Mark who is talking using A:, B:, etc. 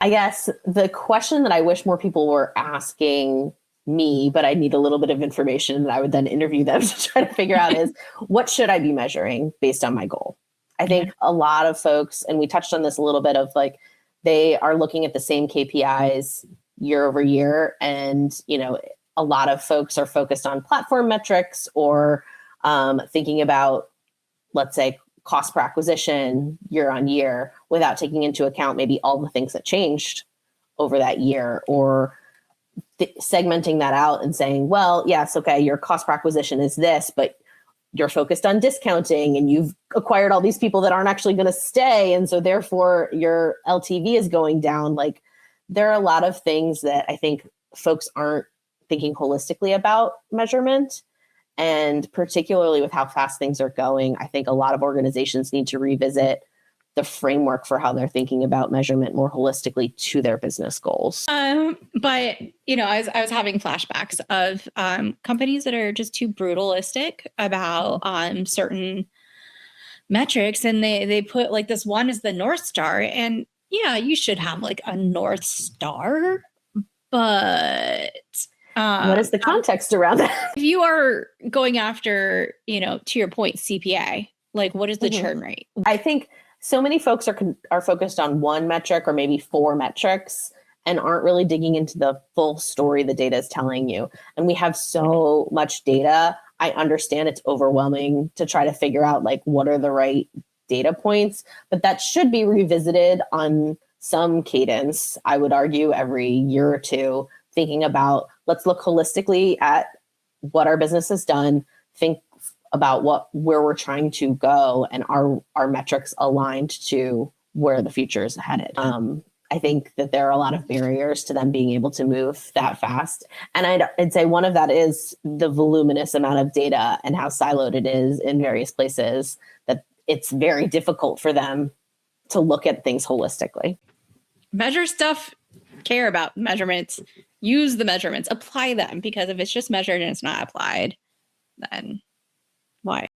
A: I guess the question that I wish more people were asking me, but I need a little bit of information and I would then interview them to try to figure out is what should I be measuring based on my goal? I
B: Yeah.
A: think a lot of folks, and we touched on this a little bit of like, they are looking at the same KPIs year over year. And, a lot of folks are focused on platform metrics or thinking about, let's say, cost per acquisition year on year without taking into account maybe all the things that changed over that year or segmenting that out and saying, well, yes, okay, your cost per acquisition is this, but you're focused on discounting and you've acquired all these people that aren't actually going to stay. And so therefore your LTV is going down. Like there are a lot of things that I think folks aren't thinking holistically about measurement. And particularly with how fast things are going, I think a lot of organizations need to revisit the framework for how they're thinking about measurement more holistically to their business goals.
B: But I was having flashbacks of companies that are just too brutalistic about certain metrics, and they put like this one is the North Star, and yeah, you should have like a North Star, but
A: what is the context around that?
B: if you are going after, to your point, CPA, like what is the churn rate?
A: I think so many folks are focused on one metric or maybe four metrics and aren't really digging into the full story the data is telling you. And we have so much data. I understand it's overwhelming to try to figure out like what are the right data points, but that should be revisited on some cadence, I would argue, every year or two, thinking about let's look holistically at what our business has done, think about where we're trying to go and our metrics aligned to where the future is headed. I think that there are a lot of barriers to them being able to move that fast. And I'd say one of that is the voluminous amount of data and how siloed it is in various places that it's very difficult for them to look at things holistically.
B: Measure stuff, care about measurements, use the measurements, apply them, because if it's just measured and it's not applied, then why?